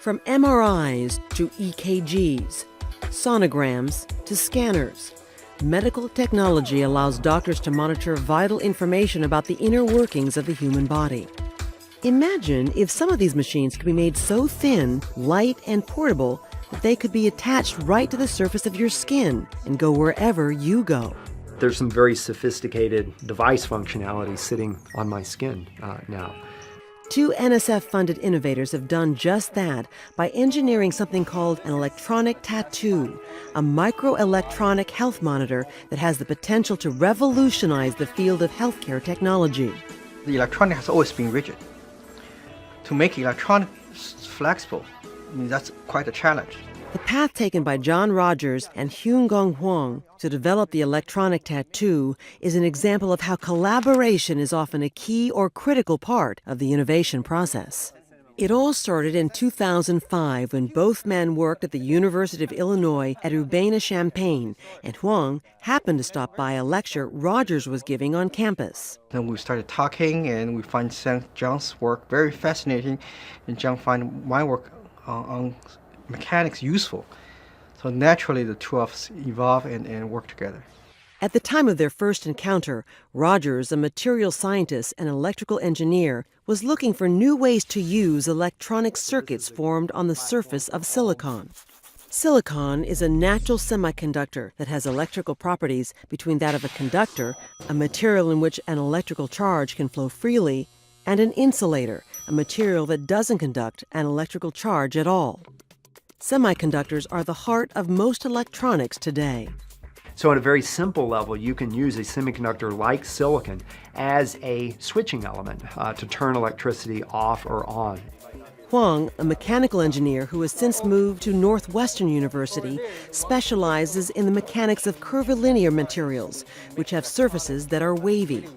From MRIs to EKGs, sonograms to scanners, medical technology allows doctors to monitor vital information about the inner workings of the human body. Imagine if some of these machines could be made so thin, light, and portable that they could be attached right to the surface of your skin and go wherever you go. There's some very sophisticated device functionality sitting on my skin now. Two NSF-funded innovators have done just that by engineering something called an electronic tattoo, a microelectronic health monitor that has the potential to revolutionize the field of healthcare technology. The electronic has always been rigid. To make electronics flexible, that's quite a challenge. The path taken by John Rogers and Hyun-Gong Hwang to develop the electronic tattoo is an example of how collaboration is often a key or critical part of the innovation process. It all started in 2005 when both men worked at the University of Illinois at Urbana-Champaign, and Hwang happened to stop by a lecture Rogers was giving on campus. Then we started talking, and we find John's work very fascinating, and John found my work on mechanics useful. So naturally, the two of us evolve and work together. At the time of their first encounter, Rogers, a material scientist and electrical engineer, was looking for new ways to use electronic circuits formed on the surface of silicon. Silicon is a natural semiconductor that has electrical properties between that of a conductor, a material in which an electrical charge can flow freely, and an insulator, a material that doesn't conduct an electrical charge at all. Semiconductors are the heart of most electronics today. So at a very simple level, you can use a semiconductor like silicon as a switching element to turn electricity off or on. Hwang, a mechanical engineer who has since moved to Northwestern University, specializes in the mechanics of curvilinear materials, which have surfaces that are wavy.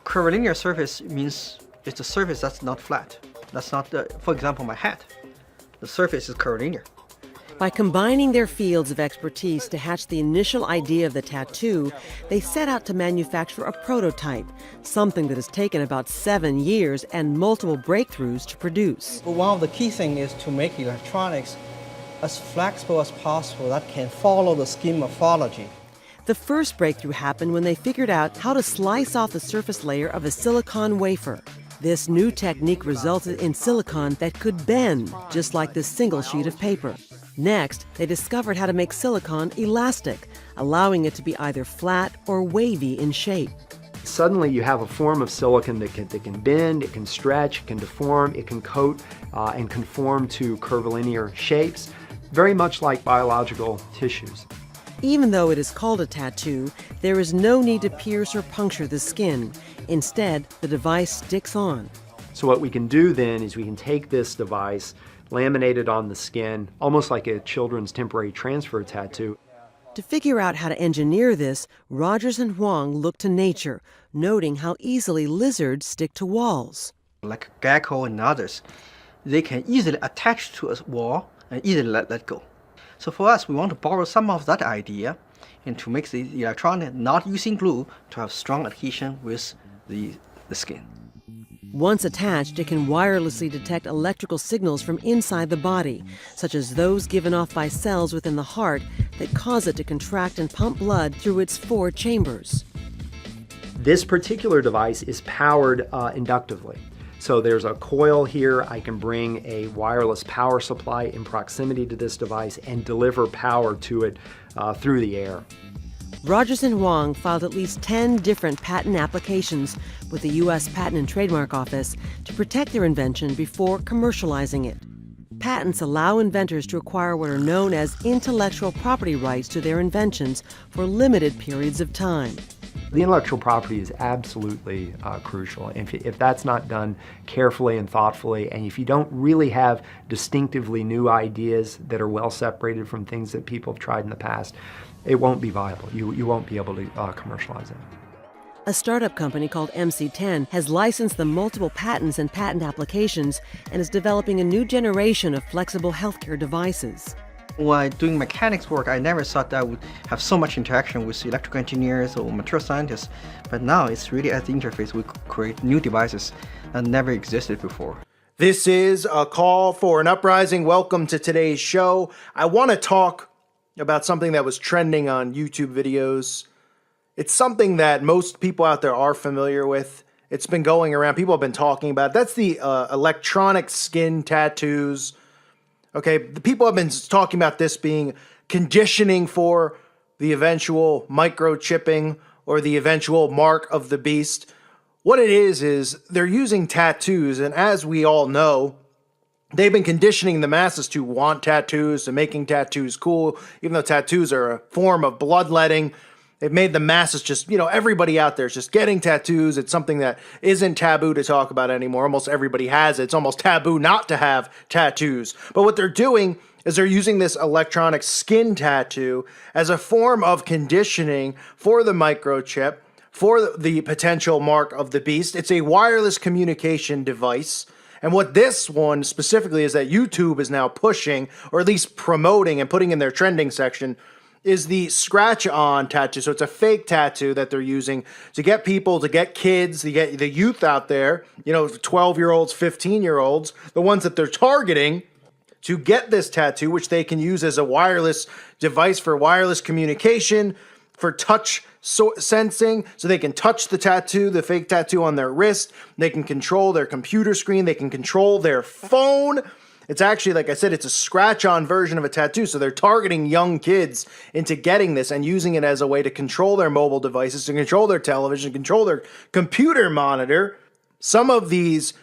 Curvilinear surface means it's a surface that's not flat. That's not, for example, my hat. The surface is curvilinear. By combining their fields of expertise to hatch the initial idea of the tattoo, they set out to manufacture a prototype, something that has taken about 7 years and multiple breakthroughs to produce. But one of the key things is to make electronics as flexible as possible that can follow the skin morphology. The first breakthrough happened when they figured out how to slice off the surface layer of a silicon wafer. This new technique resulted in silicon that could bend, just like this single sheet of paper. Next, they discovered how to make silicon elastic, allowing it to be either flat or wavy in shape. Suddenly you have a form of silicon that can bend, it can stretch, it can deform, it can coat and conform to curvilinear shapes, very much like biological tissues. Even though it is called a tattoo, there is no need to pierce or puncture the skin. Instead, the device sticks on. So what we can do then is we can take this device, laminate it on the skin, almost like a children's temporary transfer tattoo. To figure out how to engineer this, Rogers and Hwang looked to nature, noting how easily lizards stick to walls. Like gecko and others, they can easily attach to a wall and easily let go. So for us, we want to borrow some of that idea and to make the electronic not using glue to have strong adhesion with the skin. Once attached, it can wirelessly detect electrical signals from inside the body, such as those given off by cells within the heart that cause it to contract and pump blood through its 4 chambers. This particular device is powered inductively. So there's a coil here. I can bring a wireless power supply in proximity to this device and deliver power to it through the air. Rogers and Hwang filed at least 10 different patent applications with the U.S. Patent and Trademark Office to protect their invention before commercializing it. Patents allow inventors to acquire what are known as intellectual property rights to their inventions for limited periods of time. The intellectual property is absolutely crucial. If that's not done carefully and thoughtfully, and if you don't really have distinctively new ideas that are well separated from things that people have tried in the past, it won't be viable. You won't be able to commercialize it. A startup company called MC10 has licensed the multiple patents and patent applications and is developing a new generation of flexible healthcare devices. While doing mechanics work, I never thought that I would have so much interaction with electrical engineers or material scientists. But now it's really at the interface we create new devices that never existed before. This is a call for an uprising. Welcome to today's show. I want to talk about something that was trending on YouTube videos. It's something that most people out there are familiar with. It's been going around. People have been talking about it. That's the electronic skin tattoos. Okay, the people have been talking about this being conditioning for the eventual microchipping or the eventual mark of the beast. What it is they're using tattoos, and as we all know, they've been conditioning the masses to want tattoos, to making tattoos cool, even though tattoos are a form of bloodletting. They've made the masses just, everybody out there is just getting tattoos. It's something that isn't taboo to talk about anymore. Almost everybody has it. It's almost taboo not to have tattoos. But what they're doing is they're using this electronic skin tattoo as a form of conditioning for the microchip, for the potential mark of the beast. It's a wireless communication device. And what this one specifically is that YouTube is now pushing, or at least promoting and putting in their trending section, is the scratch-on tattoo. So it's a fake tattoo that they're using to get people, to get kids, to get the youth out there, 12-year-olds, 15-year-olds, the ones that they're targeting to get this tattoo, which they can use as a wireless device for wireless communication, for touch sensing, so they can touch the tattoo, the fake tattoo on their wrist. They can control their computer screen. They can control their phone. It's actually, like I said, it's a scratch-on version of a tattoo. So they're targeting young kids into getting this and using it as a way to control their mobile devices, to control their television, control their computer monitor. Some of these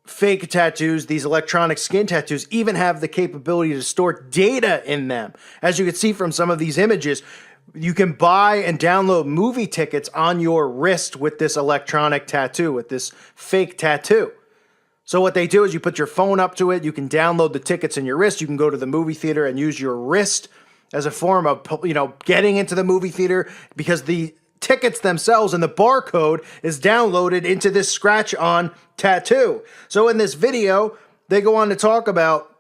fake tattoos, these electronic skin tattoos, even have the capability to store data in them. As you can see from some of these images, you can buy and download movie tickets on your wrist with this electronic tattoo, with this fake tattoo. So what they do is you put your phone up to it, you can download the tickets in your wrist, you can go to the movie theater and use your wrist as a form of, getting into the movie theater, because the tickets themselves and the barcode is downloaded into this scratch-on tattoo. So in this video, they go on to talk about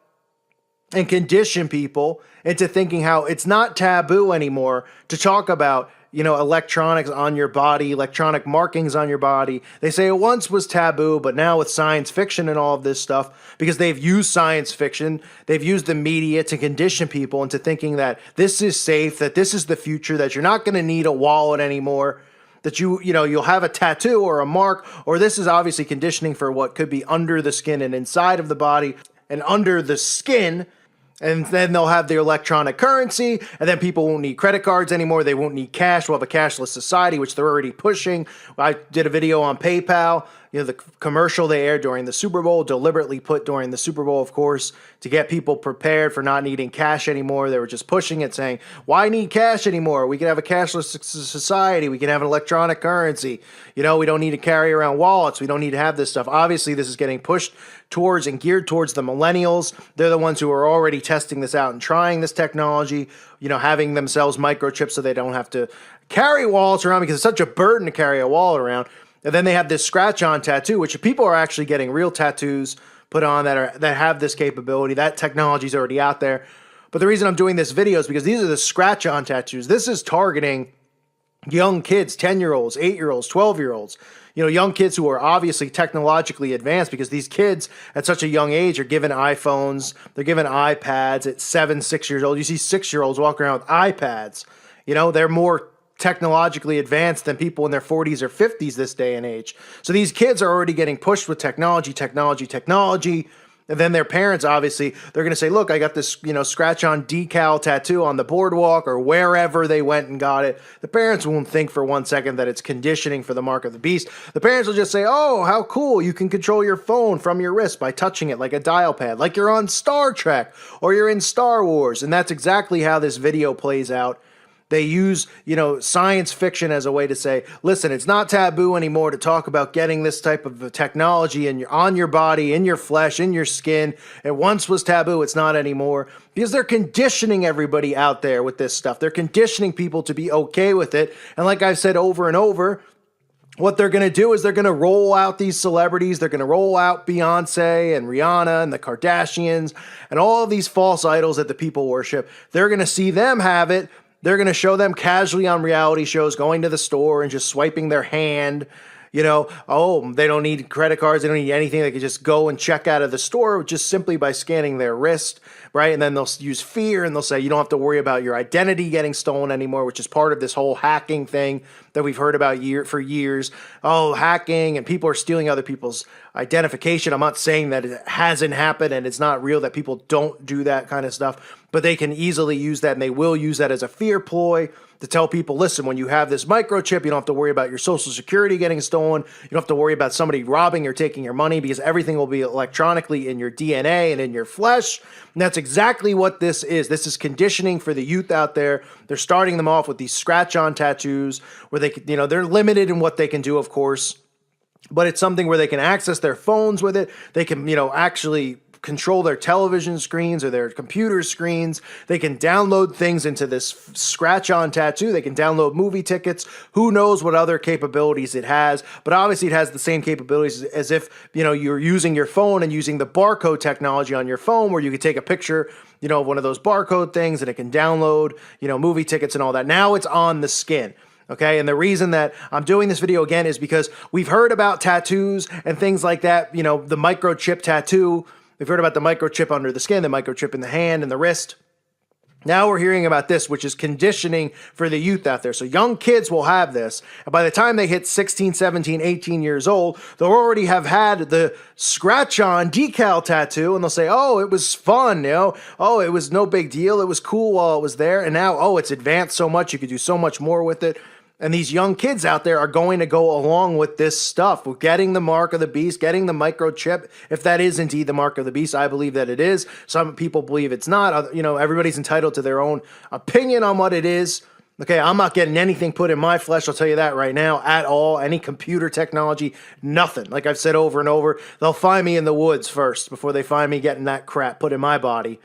and condition people into thinking how it's not taboo anymore to talk about, electronics on your body, electronic markings on your body. They say it once was taboo, but now with science fiction and all of this stuff, because they've used science fiction, they've used the media to condition people into thinking that this is safe, that this is the future, that you're not going to need a wallet anymore, that you'll have a tattoo or a mark, or this is obviously conditioning for what could be under the skin and inside of the body and under the skin. And then they'll have their electronic currency, and then people won't need credit cards anymore. They won't need cash. We'll have a cashless society, which they're already pushing. I did a video on PayPal. The commercial they aired during the Super Bowl, deliberately put during the Super Bowl, of course, to get people prepared for not needing cash anymore. They were just pushing it, saying, why need cash anymore? We can have a cashless society. We can have an electronic currency. We don't need to carry around wallets. We don't need to have this stuff. Obviously, this is getting pushed towards and geared towards the millennials. They're the ones who are already testing this out and trying this technology, having themselves microchips so they don't have to carry wallets around, because it's such a burden to carry a wallet around. And then they have this scratch-on tattoo, which people are actually getting real tattoos put on that have this capability. That technology is already out there. But the reason I'm doing this video is because these are the scratch-on tattoos. This is targeting young kids, 10-year-olds, 8-year-olds, 12-year-olds. Young kids who are obviously technologically advanced, because these kids at such a young age are given iPhones, they're given iPads at 7, 6 years old. You see 6-year-olds walking around with iPads. They're more technologically advanced than people in their 40s or 50s this day and age. So these kids are already getting pushed with technology. And then their parents, obviously, they're going to say, look, I got this, scratch-on decal tattoo on the boardwalk or wherever they went and got it. The parents won't think for 1 second that it's conditioning for the mark of the beast. The parents will just say, oh, how cool. You can control your phone from your wrist by touching it like a dial pad, like you're on Star Trek or you're in Star Wars. And that's exactly how this video plays out. They use, science fiction as a way to say, listen, it's not taboo anymore to talk about getting this type of technology on your body, in your flesh, in your skin. It once was taboo. It's not anymore, because they're conditioning everybody out there with this stuff. They're conditioning people to be okay with it. And like I've said over and over, what they're going to do is they're going to roll out these celebrities. They're going to roll out Beyonce and Rihanna and the Kardashians and all of these false idols that the people worship. They're going to see them have it. They're going to show them casually on reality shows, going to the store and just swiping their hand, Oh, they don't need credit cards, they don't need anything. They can just go and check out of the store just simply by scanning their wrist, right? And then they'll use fear and they'll say you don't have to worry about your identity getting stolen anymore, which is part of this whole hacking thing that we've heard about for years. Oh, hacking, and people are stealing other people's identification. I'm not saying that it hasn't happened and it's not real, that people don't do that kind of stuff, but they can easily use that, and they will use that as a fear ploy to tell people, listen, when you have this microchip, you don't have to worry about your social security getting stolen. You don't have to worry about somebody robbing or taking your money, because everything will be electronically in your DNA and in your flesh. And that's exactly what this is. This is conditioning for the youth out there. They're starting them off with these scratch-on tattoos where they, they're limited in what they can do, of course, but it's something where they can access their phones with it. They can, actually control their television screens or their computer screens. They can download things into this scratch-on tattoo. They can download movie tickets. Who knows what other capabilities it has, but obviously it has the same capabilities as if, you're using your phone and using the barcode technology on your phone, where you could take a picture, of one of those barcode things and it can download, movie tickets and all that. Now it's on the skin. Okay, and the reason that I'm doing this video again is because we've heard about tattoos and things like that, the microchip tattoo. We've heard about the microchip under the skin, the microchip in the hand and the wrist. Now we're hearing about this, which is conditioning for the youth out there. So young kids will have this, and by the time they hit 16, 17, 18 years old, they'll already have had the scratch-on decal tattoo, and they'll say, oh, it was fun, oh, it was no big deal, it was cool while it was there, and now, oh, it's advanced so much, you could do so much more with it. And these young kids out there are going to go along with this stuff, with getting the mark of the beast, getting the microchip, if that is indeed the mark of the beast. I believe that it is. Some people believe it's not. Everybody's entitled to their own opinion on what it is. Okay, I'm not getting anything put in my flesh, I'll tell you that right now, at all. Any computer technology, nothing. Like I've said over and over, they'll find me in the woods first before they find me getting that crap put in my body.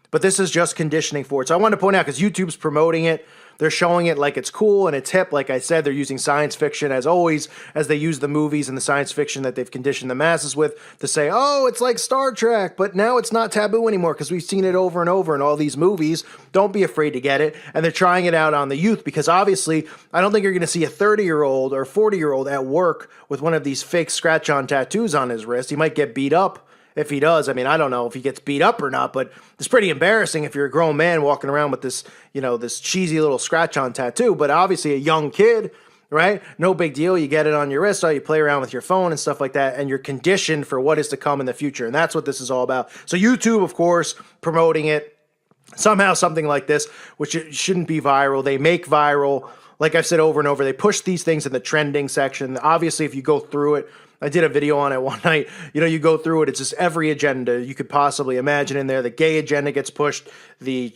But this is just conditioning for it. So I wanted to point out, because YouTube's promoting it, they're showing it like it's cool and it's hip. Like I said, they're using science fiction as always, as they use the movies and the science fiction that they've conditioned the masses with, to say, oh, it's like Star Trek, but now it's not taboo anymore because we've seen it over and over in all these movies. Don't be afraid to get it. And they're trying it out on the youth, because obviously I don't think you're going to see a 30-year-old or 40-year-old at work with one of these fake scratch-on tattoos on his wrist. He might get beat up. If he does, I mean, I don't know if he gets beat up or not, but it's pretty embarrassing if you're a grown man walking around with this, this cheesy little scratch-on tattoo. But obviously a young kid, right? No big deal. You get it on your wrist, so you play around with your phone and stuff like that, and you're conditioned for what is to come in the future. And that's what this is all about. So YouTube, of course, promoting it. Somehow something like this, which it shouldn't be viral, they make viral. Like I've said over and over, they push these things in the trending section. Obviously, if you go through it, I did a video on it one night. You go through it, it's just every agenda you could possibly imagine in there. The gay agenda gets pushed, the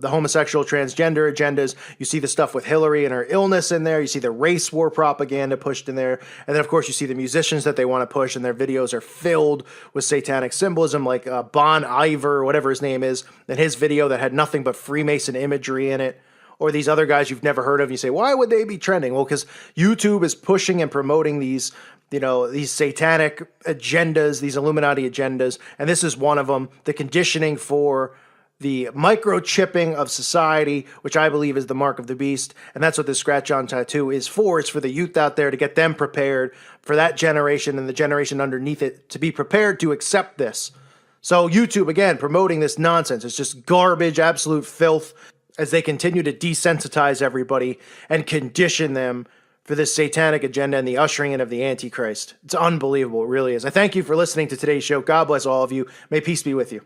homosexual, transgender agendas. You see the stuff with Hillary and her illness in there. You see the race war propaganda pushed in there. And then, of course, you see the musicians that they want to push, and their videos are filled with satanic symbolism, like Bon Iver, whatever his name is, and his video that had nothing but Freemason imagery in it. Or these other guys you've never heard of, and you say, why would they be trending? Well, because YouTube is pushing and promoting these these satanic agendas, these Illuminati agendas, and this is one of them, the conditioning for the microchipping of society, which I believe is the mark of the beast, and that's what this scratch-on tattoo is for. It's for the youth out there, to get them prepared for that generation and the generation underneath it to be prepared to accept this. So YouTube, again, promoting this nonsense. It's just garbage, absolute filth, as they continue to desensitize everybody and condition them for this satanic agenda and the ushering in of the Antichrist. It's unbelievable, it really is. I thank you for listening to today's show. God bless all of you. May peace be with you.